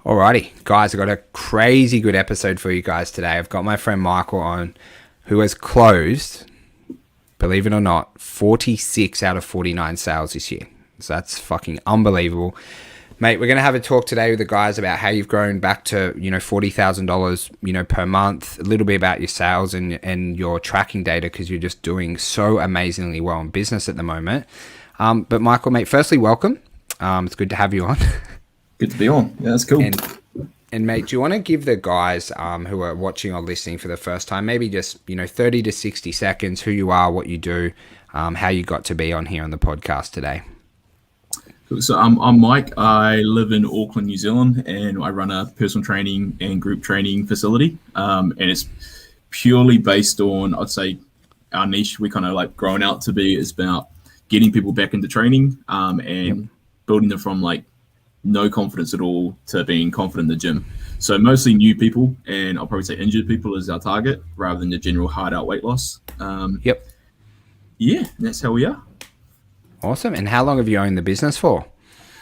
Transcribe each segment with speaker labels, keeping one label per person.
Speaker 1: Alrighty, guys, I've got a crazy good episode for you guys today. I've got my friend Michael on, who has closed, believe it or not, 46 out of 49 sales this year. So that's fucking unbelievable. Mate, we're going to have a talk today with the guys about how you've grown back to, $40,000, per month, a little bit about your sales and your tracking data, because you're just doing so amazingly well in business at the moment. But Michael, mate, firstly, welcome. It's good to have you on.
Speaker 2: Good to be on. Yeah, that's cool.
Speaker 1: And mate, do you want to give the guys who are watching or listening for the first time, maybe just, 30 to 60 seconds, who you are, what you do, how you got to be on here on the podcast today?
Speaker 2: So I'm Mike. I live in Auckland, New Zealand, and I run a personal training and group training facility. And it's purely based on, I'd say, our niche. We kind of like growing out to be is about getting people back into training and building them from like no confidence at all to being confident in the gym. So mostly new people, and I'll probably say injured people is our target rather than the general hard out weight loss. Yeah, that's how we are.
Speaker 1: Awesome. And how long have you owned the business for?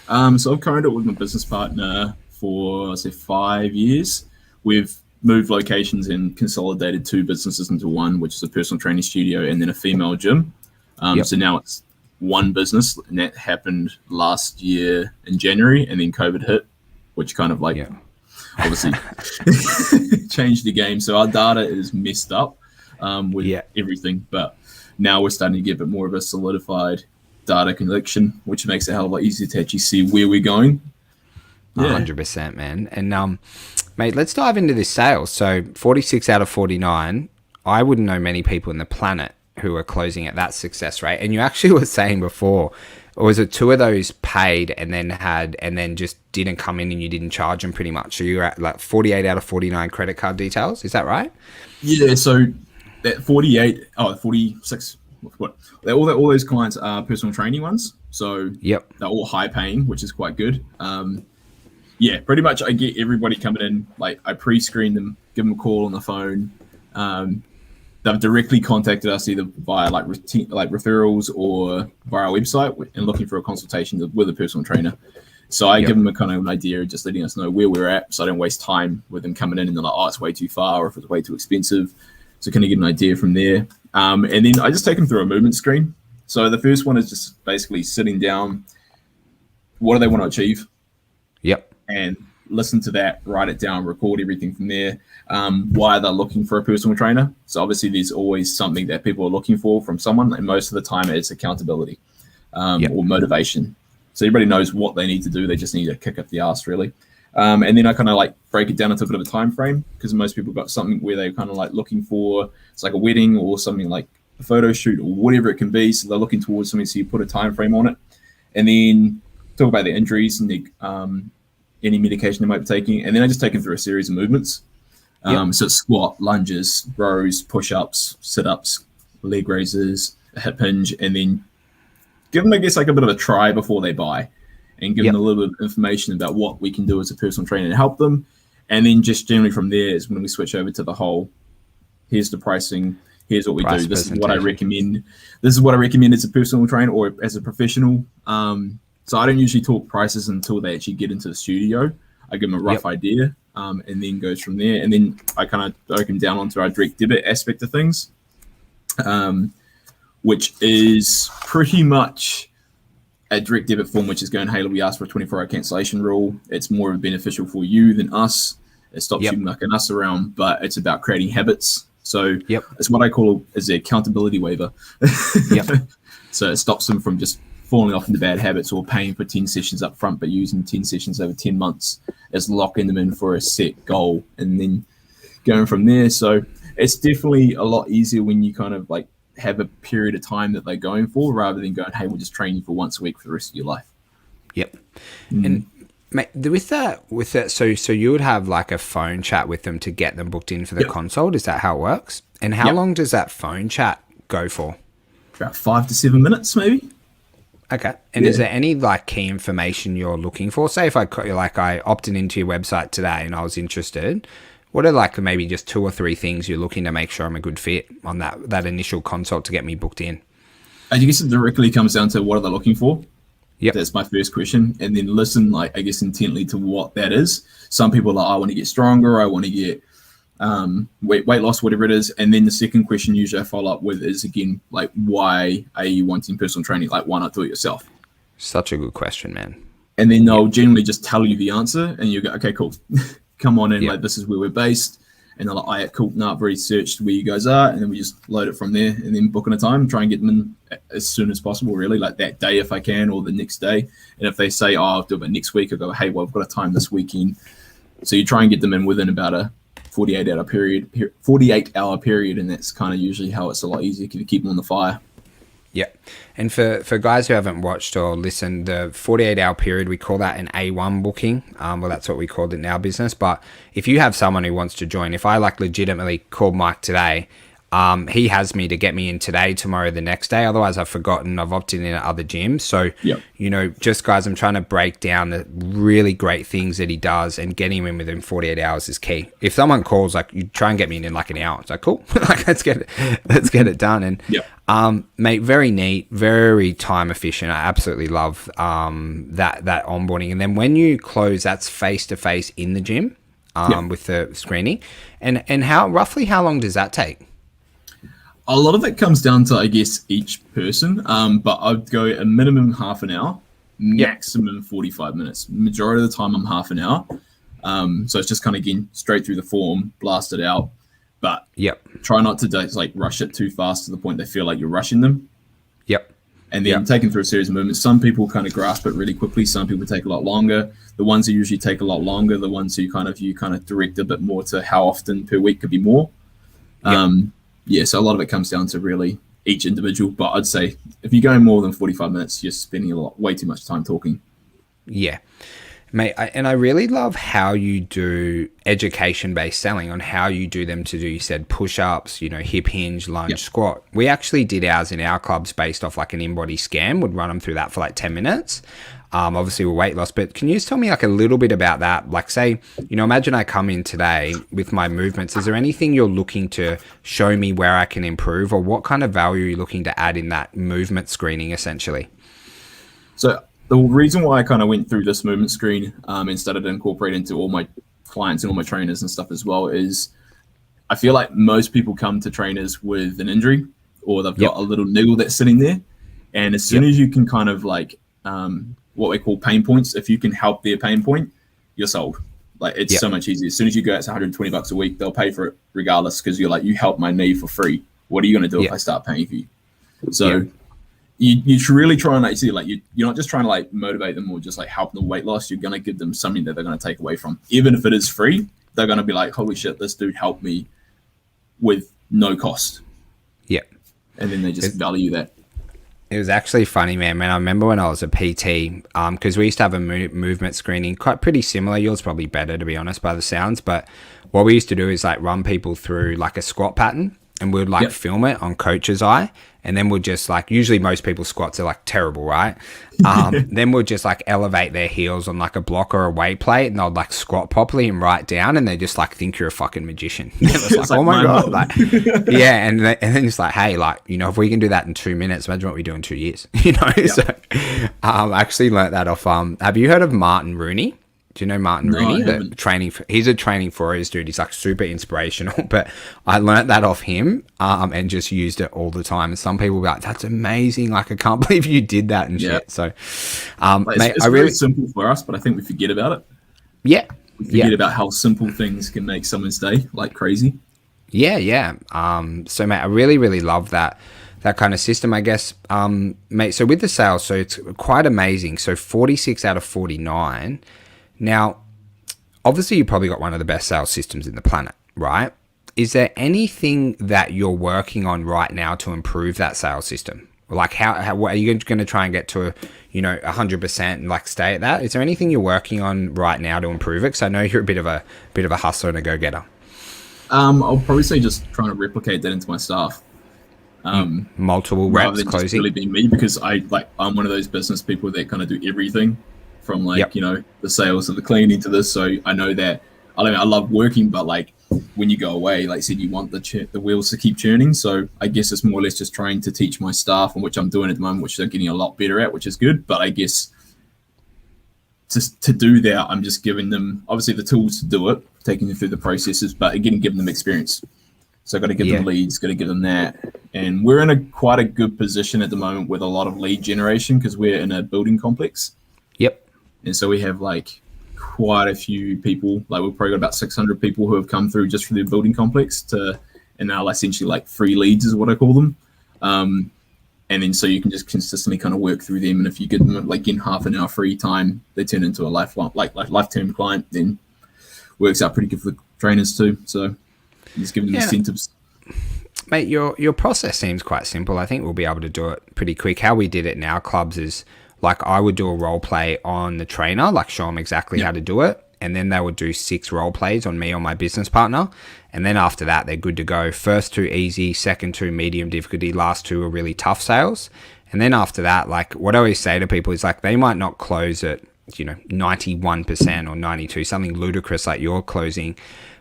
Speaker 2: So I've co-owned it with my business partner for, I'd say, 5 years. We've moved locations and consolidated 2 businesses into one, which is a personal training studio and then a female gym. So now it's one business, and that happened last year in January, and then COVID hit, which kind of obviously changed the game. So our data is messed up with everything, but now we're starting to get a bit more of a solidified data collection, which makes it a hell of a lot easier to actually see where we're going.
Speaker 1: 100%, man. And mate, let's dive into this sales. So 46 out of 49, I wouldn't know many people in the planet who are closing at that success rate. And you actually were saying before, or was it 2 of those paid and then just didn't come in and you didn't charge them pretty much? So you're at like 48 out of 49 credit card details. Is that right?
Speaker 2: Yeah. So that 46, all those clients are personal training ones. So they're all high paying, which is quite good. Pretty much I get everybody coming in, like I pre-screen them, give them a call on the phone. They've directly contacted us either via like referrals or via our website and looking for a consultation with a personal trainer. So I give them a kind of an idea, just letting us know where we're at, so I don't waste time with them coming in and they're like, oh, it's way too far, or if it's way too expensive. So kind of get an idea from there. And then I just take them through a movement screen. So the first one is just basically sitting down. What do they want to achieve? And listen to that, write it down, record everything from there. Why they're looking for a personal trainer. So obviously there's always something that people are looking for from someone, and most of the time it's accountability or motivation. So everybody knows what they need to do. They just need to kick up the ass, really. And then I kind of like break it down into a bit of a time frame, because most people got something where they're kind of like looking for, it's like a wedding or something like a photo shoot or whatever it can be. So they're looking towards something, so you put a time frame on it. And then talk about the injuries and the any medication they might be taking. And then I just take them through a series of movements. So it's squat, lunges, rows, push-ups, sit-ups, leg raises, a hip hinge, and then give them, I guess, like a bit of a try before they buy, and give them a little bit of information about what we can do as a personal trainer to help them. And then just generally from there is when we switch over to the whole, here's the pricing, here's what we do. This is what I recommend. This is what I recommend as a personal trainer or as a professional. So I don't usually talk prices until they actually get into the studio. I give them a rough idea and then goes from there. And then I kind of break them down onto our direct debit aspect of things, which is pretty much a direct debit form, which is going, hey, we ask for a 24-hour cancellation rule. It's more beneficial for you than us. It stops you mucking us around, but it's about creating habits. So it's what I call is the accountability waiver. So it stops them from just falling off into bad habits or paying for 10 sessions up front, but using 10 sessions over 10 months as locking them in for a set goal and then going from there. So it's definitely a lot easier when you kind of like have a period of time that they're going for, rather than going, hey, we'll just train you for once a week for the rest of your life.
Speaker 1: And mate, with that, so you would have like a phone chat with them to get them booked in for the consult. Is that how it works? And how long does that phone chat go for?
Speaker 2: About 5 to 7 minutes, maybe.
Speaker 1: Okay. And is there any like key information you're looking for? Say if I opted into your website today and I was interested, what are like maybe just 2 or 3 things you're looking to make sure I'm a good fit on that initial consult to get me booked in?
Speaker 2: I guess it directly comes down to what are they looking for.
Speaker 1: Yep.
Speaker 2: That's my first question. And then listen, like, I guess, intently to what that is. Some people are like, I want to get stronger. I want to get weight loss, whatever it is. And then the second question usually I follow up with is, again, like, why are you wanting personal training? Like, why not do it yourself?
Speaker 1: Such a good question, man.
Speaker 2: And then they'll generally just tell you the answer and you go, okay, cool. Come on in. Like, this is where we're based. And they're like, all right, cool. Now I've researched where you guys are. And then we just load it from there and then book in a time, try and get them in as soon as possible, really, like that day if I can, or the next day. And if they say, oh, I'll do it next week, I go, hey, well, I've got a time this weekend. So you try and get them in within about a 48-hour period. And that's kind of usually how it's a lot easier to keep them on the fire.
Speaker 1: Yeah. And for guys who haven't watched or listened, the 48-hour period, we call that an A1 booking. Well, that's what we called it in our business. But if you have someone who wants to join, if I like legitimately called Mike today, he has me to get me in today, tomorrow, the next day. Otherwise, I've forgotten. I've opted in at other gyms. So, you know, just guys, I'm trying to break down the really great things that he does, and getting him in within 48 hours is key. If someone calls, like, you try and get me in like an hour. It's like, cool. Like, let's get it done. And mate, very neat, very time efficient. I absolutely love that onboarding. And then when you close, that's face to face in the gym with the screening. And roughly how long does that take?
Speaker 2: A lot of it comes down to, I guess, each person, but I'd go a minimum half an hour, maximum 45 minutes. Majority of the time, I'm half an hour. So it's just kind of, again, straight through the form, blast it out. But try not to like rush it too fast to the point they feel like you're rushing them. And then taking through a series of movements. Some people kind of grasp it really quickly. Some people take a lot longer. The ones who usually take a lot longer, the ones who you kind of direct a bit more to how often per week could be more. So a lot of it comes down to really each individual. But I'd say if you're going more than 45 minutes, you're spending way too much time talking.
Speaker 1: Yeah. Mate, I really love how you do education-based selling, on how you do them to do, you said, push-ups, you know, hip hinge, lunge, squat. We actually did ours in our clubs based off like an in-body scan, would run them through that for like 10 minutes. Obviously with weight loss, but can you just tell me like a little bit about that? Like, say, you know, imagine I come in today with my movements. Is there anything you're looking to show me where I can improve, or what kind of value are you looking to add in that movement screening essentially?
Speaker 2: So the reason why I kind of went through this movement screen and started to incorporate into all my clients and all my trainers and stuff as well is I feel like most people come to trainers with an injury, or they've got a little niggle that's sitting there. And as soon as you can kind of like what we call pain points, if you can help their pain point, you're sold. Like, it's so much easier. As soon as you go, it's $120 a week, they'll pay for it regardless, because you're like, you help my knee for free. What are you going to do if I start paying for you? So you should really try and like, see, like, you're not just trying to like motivate them or just like help them weight loss. You're going to give them something that they're going to take away from. Even if it is free, they're going to be like, holy shit, this dude helped me with no cost. And then they just value that.
Speaker 1: It was actually funny, man. I remember when I was a PT, because we used to have a movement screening, quite pretty similar. Yours probably better, to be honest, by the sounds. But what we used to do is like run people through like a squat pattern, and we'd like film it on coach's eye. And then we'll just like, usually most people's squats are like terrible, right? Then we'll just like elevate their heels on like a block or a weight plate, and they'll like squat properly and right down, and they just like think you're a fucking magician. It's like, oh my God. Like, and then it's like, hey, like, you know, if we can do that in 2 minutes, imagine what we do in 2 years, you know? So I actually learnt that off, have you heard of Martin Rooney? Do you know Martin Rooney? He's a training for his dude. He's like super inspirational, but I learnt that off him and just used it all the time. And some people were like, that's amazing. Like, I can't believe you did that and shit. So, mate,
Speaker 2: it's really simple for us, but I think we forget about it. We forget about how simple things can make someone's day like crazy.
Speaker 1: So, mate, I really, really love that kind of system, I guess. Mate, so with the sales, so it's quite amazing. So 46 out of 49. Now, obviously, you probably got one of the best sales systems in the planet, right? Is there anything that you're working on right now to improve that sales system? Like, how are you going to try and get to, 100% and like stay at that? Is there anything you're working on right now to improve it? Because I know you're a bit of a hustler and a go-getter.
Speaker 2: I'll probably say just trying to replicate that into my staff.
Speaker 1: Multiple reps closing. Just
Speaker 2: really being me, because I'm one of those business people that kind of do everything. From like, the sales and the cleaning to this. So I know that, I love working, but like when you go away, like I said, you want the wheels to keep churning. So I guess it's more or less just trying to teach my staff, and which I'm doing at the moment, which they're getting a lot better at, which is good. But I guess just to do that, I'm just giving them obviously the tools to do it, taking them through the processes, but again, giving them experience. So I've got to give them leads, got to give them that. And we're in quite a good position at the moment with a lot of lead generation because we're in a building complex.
Speaker 1: Yep.
Speaker 2: And so we have like quite a few people, like we've probably got about 600 people who have come through just for the building complex and now essentially like free leads is what I call them. And then so you can just consistently kind of work through them. And if you give them like in half an hour free time, they turn into a lifetime client, then works out pretty good for the trainers too. So just giving them incentives.
Speaker 1: Mate, your process seems quite simple. I think we'll be able to do it pretty quick. How we did it in our clubs is like I would do a role play on the trainer, like show them exactly how to do it. And then they would do 6 role plays on me or my business partner. And then after that, they're good to go. First 2 easy, second 2 medium difficulty, last 2 are really tough sales. And then after that, like what I always say to people is like they might not close at, 91% or 92, something ludicrous like you're closing.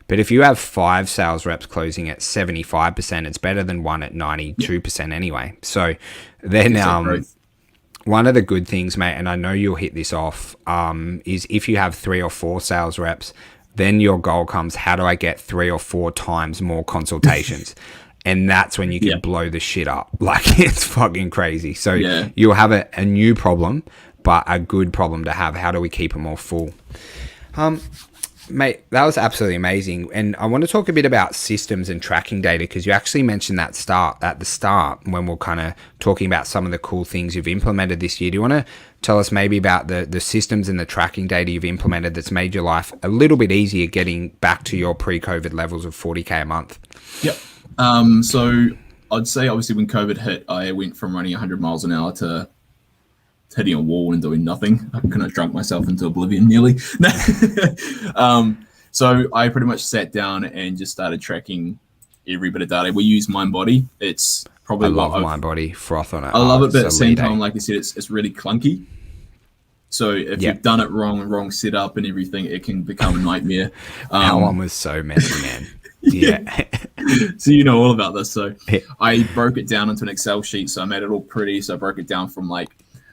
Speaker 1: But if you have 5 sales reps closing at 75%, it's better than 1 at 92% anyway. So then one of the good things, mate, and I know you'll hit this off, is if you have 3 or 4 sales reps, then your goal comes, how do I get 3 or 4 times more consultations? And that's when you can blow the shit up. Like, it's fucking crazy. So you'll have a new problem, but a good problem to have. How do we keep them all full? Mate, that was absolutely amazing. And I want to talk a bit about systems and tracking data because you actually mentioned that at the start when we're kind of talking about some of the cool things you've implemented this year. Do you want to tell us maybe about the systems and the tracking data you've implemented that's made your life a little bit easier getting back to your pre-COVID levels of 40K a month?
Speaker 2: Yep. So I'd say obviously when COVID hit, I went from running 100 miles an hour to hitting a wall and doing nothing. I kind of drunk myself into oblivion nearly. So I pretty much sat down and just started tracking every bit of data. We use MindBody. It's probably
Speaker 1: I love MindBody, froth on it.
Speaker 2: I love it, but at the same time, like I said, it's really clunky. So if you've done it wrong setup and everything, it can become a nightmare.
Speaker 1: Our one was so messy, man. Yeah.
Speaker 2: So you know all about this. So I broke it down into an Excel sheet. So I made it all pretty. So I broke it down from like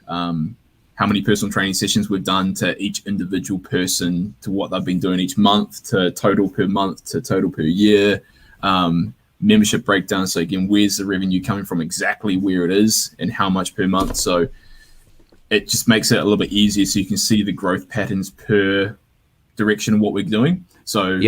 Speaker 2: how many personal training sessions we've done to each individual person, to what they've been doing each month, to total per month, to total per year, membership breakdown. So again, where's the revenue coming from, exactly where it is and how much per month. So it just makes it a little bit easier so you can see the growth patterns per direction of what we're doing. So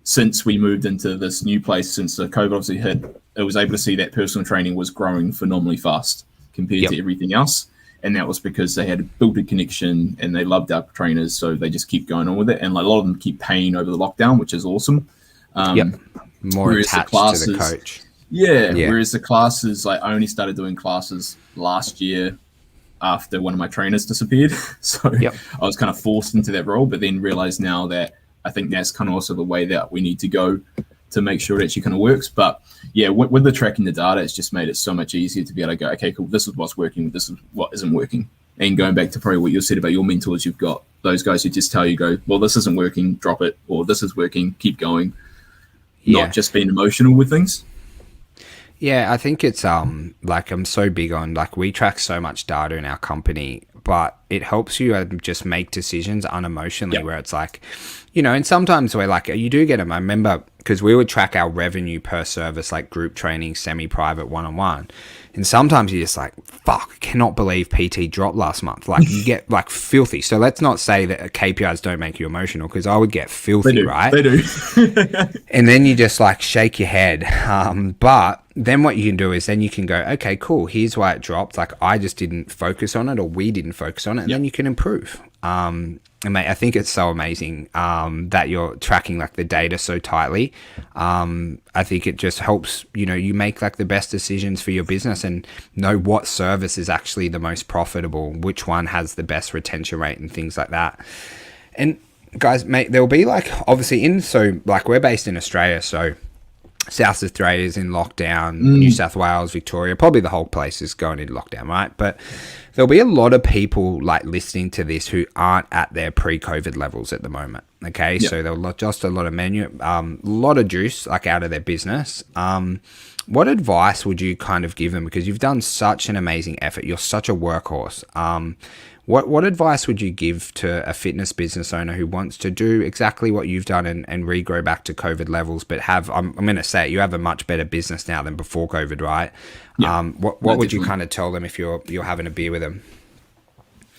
Speaker 2: since we moved into this new place, since the COVID obviously hit, I was able to see that personal training was growing phenomenally fast compared to everything else. And that was because they had built a connection and they loved our trainers. So they just keep going on with it. And like a lot of them keep paying over the lockdown, which is awesome.
Speaker 1: More attached to the coach.
Speaker 2: Whereas the classes, like I only started doing classes last year after one of my trainers disappeared. So I was kind of forced into that role, but then realized now that I think that's kind of also the way that we need to go to make sure it actually kind of works. But yeah, with the tracking the data, it's just made it so much easier to be able to go, okay, cool, this is what's working, this is what isn't working. And going back to probably what you said about your mentors, you've got those guys who just tell you, go, well, this isn't working, drop it, or this is working, keep going. Not just being emotional with things.
Speaker 1: Yeah, I think it's like I'm so big on, like, we track so much data in our company, but it helps you just make decisions unemotionally where it's like, and sometimes we're like, you do get them. I remember because we would track our revenue per service, like group training, semi-private, one-on-one. And sometimes you're just like, fuck, I cannot believe PT dropped last month. Like you get like filthy. So let's not say that KPIs don't make you emotional, because I would get filthy, right?
Speaker 2: They do.
Speaker 1: And then you just like shake your head. But then what you can do is then you can go, okay, cool. Here's why it dropped. Like I just didn't focus on it, or we didn't focus on it. And then you can improve. And mate, I think it's so amazing that you're tracking like the data so tightly. I think it just helps, you make like the best decisions for your business and know what service is actually the most profitable, which one has the best retention rate and things like that. And guys, mate, there'll be like, obviously we're based in Australia, so South Australia's in lockdown, New South Wales, Victoria, probably the whole place is going into lockdown, right? But there'll be a lot of people like listening to this who aren't at their pre-COVID levels at the moment. Okay, so they'll just a lot of lot of juice like out of their business. What advice would you kind of give them? Because you've done such an amazing effort. You're such a workhorse. What advice would you give to a fitness business owner who wants to do exactly what you've done and regrow back to COVID levels, but have, I'm going to say it, you have a much better business now than before COVID, right?
Speaker 2: Yeah,
Speaker 1: what would you kind of tell them if you're having a beer with them?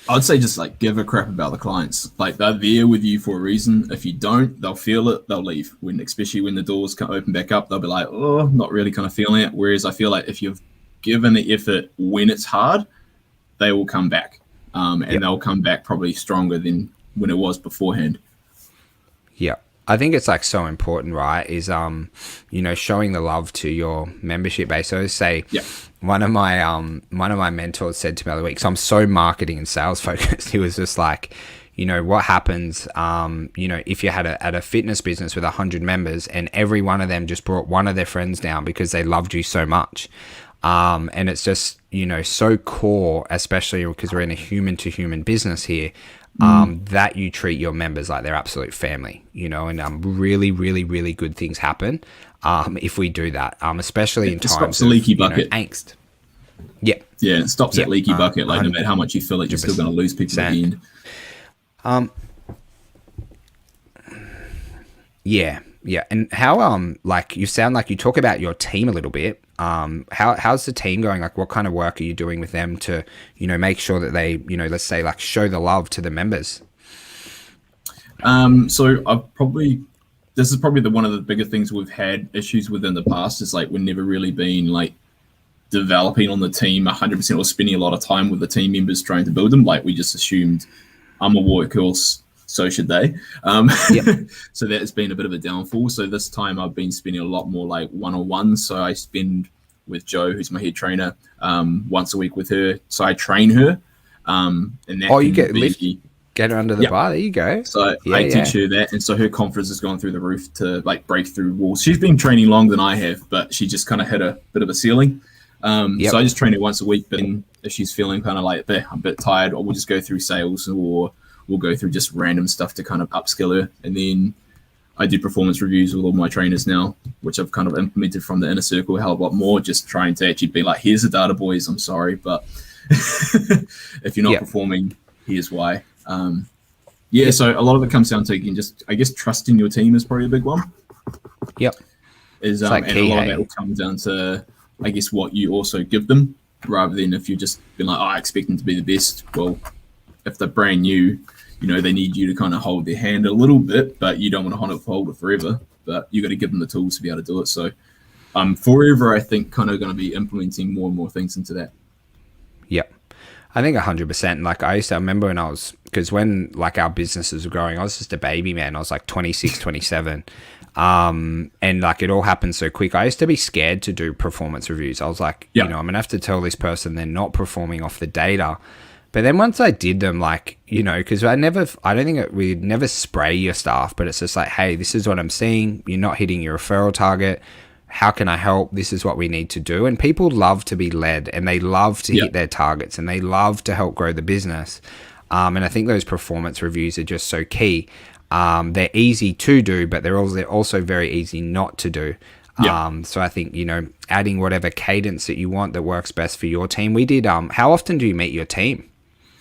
Speaker 2: I'd say just like give a crap about the clients. Like they're there with you for a reason. If you don't, they'll feel it, they'll leave. Especially when the doors can open back up, they'll be like, oh, not really kind of feeling it. Whereas I feel like if you've given the effort when it's hard, they will come back. And they'll come back probably stronger than when it was beforehand. Yeah.
Speaker 1: I think it's like so important, right? Is, showing the love to your membership base. So I say one of my mentors said to me the other week, so I'm so marketing and sales focused. He was just like, what happens, if you had a fitness business with 100 members and every one of them just brought one of their friends down because they loved you so much. And it's just, so core, especially because we're in a human to human business here, that you treat your members like their absolute family, and really, really, really good things happen if we do that, especially in times of leaky bucket angst. Yeah.
Speaker 2: Yeah, it stops that leaky bucket. Like no matter how much you feel it, you're still going to lose people at the end.
Speaker 1: Yeah. And how, you sound like you talk about your team a little bit. How's the team going? Like, what kind of work are you doing with them to, make sure that they, let's say like show the love to the members?
Speaker 2: So this is probably one of the bigger things we've had issues with in the past is like, we've never really been like developing on the team 100% or spending a lot of time with the team members trying to build them. Like we just assumed I'm a workhorse, so should they. So that has been a bit of a downfall. So this time I've been spending a lot more like one-on-one. So I spend with Jo, who's my head trainer, once a week with her. So I train her. And that
Speaker 1: get her under the bar. There you go.
Speaker 2: So I teach her that. And so her confidence has gone through the roof to like break through walls. She's been training longer than I have, but she just kind of hit a bit of a ceiling. So I just train her once a week. But if she's feeling kind of like, I'm a bit tired, or we'll just go through sales, or we'll go through just random stuff to kind of upskill her. And then I do performance reviews with all my trainers now, which I've kind of implemented from the inner circle a hell of a lot more, just trying to actually be like, here's the data, boys, I'm sorry, but if you're not performing, here's why. So a lot of it comes down to, you can just, I guess, trusting your team is probably a big one.
Speaker 1: Yep.
Speaker 2: And a lot of that will come down to, I guess, what you also give them, rather than if you're just being like, I expect them to be the best. Well, if they're brand new, they need you to kind of hold their hand a little bit, but you don't want to hold it forever. But you got to give them the tools to be able to do it. So forever, I think, kind of going to be implementing more and more things into that.
Speaker 1: Yep. I think 100%. Like I used to remember because when like our businesses were growing, I was just a baby, man. I was like 26, 27. And like it all happened so quick. I used to be scared to do performance reviews. I was like, I'm going to have to tell this person they're not performing off the data. But then once I did them, like, because we'd never spray your staff, but it's just like, hey, this is what I'm seeing. You're not hitting your referral target. How can I help? This is what we need to do. And people love to be led, and they love to hit their targets, and they love to help grow the business. And I think those performance reviews are just so key. They're easy to do, but they're also very easy not to do. So I think, adding whatever cadence that you want that works best for your team. We did, how often do you meet your team?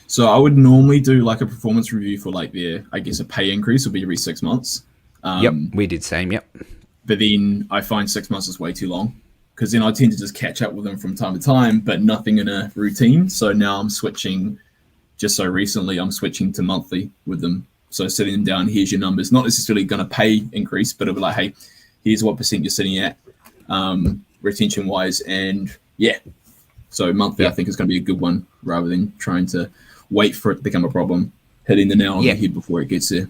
Speaker 2: So I would normally do like a performance review for like a pay increase will be every 6 months.
Speaker 1: We did same.
Speaker 2: But then I find 6 months is way too long, because then I tend to just catch up with them from time to time, but nothing in a routine. So now I'm switching, just so recently I'm switching to monthly with them. So sitting them down, here's your numbers, not necessarily going to pay increase, but it'll be like, hey, here's what percent you're sitting at retention wise. And so monthly I think is going to be a good one, rather than trying to wait for it to become a problem, hitting the nail on the head before it gets there.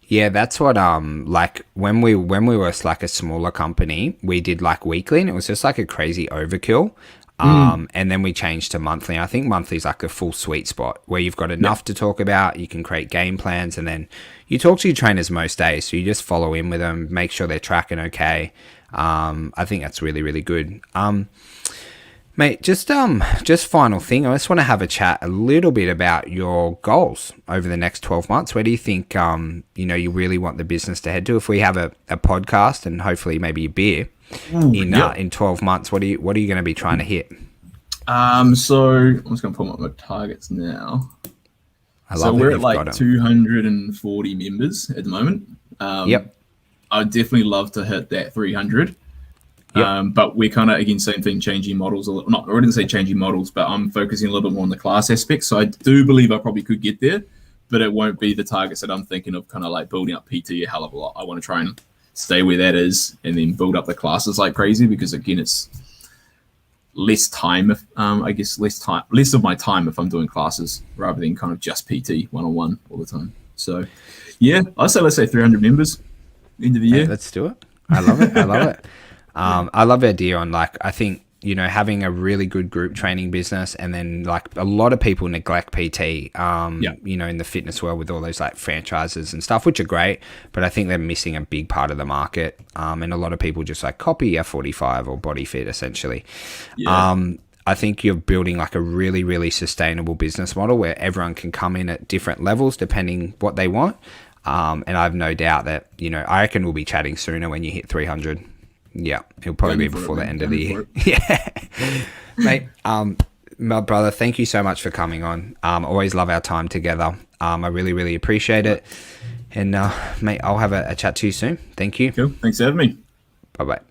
Speaker 1: Yeah, that's what like when we were like a smaller company, we did like weekly, and it was just like a crazy overkill. And then we changed to monthly. I think monthly is like a full sweet spot where you've got enough to talk about. You can create game plans, and then you talk to your trainers most days. So you just follow in with them, make sure they're tracking okay. I think that's really, really good. Mate, just final thing. I just want to have a chat a little bit about your goals over the next 12 months. Where do you think, you really want the business to head to? If we have a podcast and hopefully maybe a beer in 12 months, what are you going to be trying to hit?
Speaker 2: So I'm just going to pull up my targets now. We're at like 240 members at the moment. I'd definitely love to hit that 300. But we're kind of, again, same thing, changing models. I wouldn't say changing models, but I'm focusing a little bit more on the class aspect. So I do believe I probably could get there, but it won't be the targets that I'm thinking of, kind of like building up PT a hell of a lot. I want to try and stay where that is and then build up the classes like crazy, because, again, it's less time, less of my time if I'm doing classes rather than kind of just PT one-on-one all the time. So, yeah, let's say 300 members end of the year.
Speaker 1: Hey, let's do it. I love it. I love the idea on, like, I think, having a really good group training business, and then, like, a lot of people neglect PT, in the fitness world with all those, like, franchises and stuff, which are great, but I think they're missing a big part of the market. And a lot of people just, like, copy F45 or Body Fit, essentially. I think you're building, like, a really, really sustainable business model where everyone can come in at different levels depending what they want. And I have no doubt that, I reckon we'll be chatting sooner when you hit 300. Yeah, it'll probably be before the end of the year. Yeah. Mate, my brother, thank you so much for coming on. Always love our time together. I really, really appreciate it. And, mate, I'll have a chat to you soon. Thank you.
Speaker 2: Cool. Thanks for having me.
Speaker 1: Bye-bye.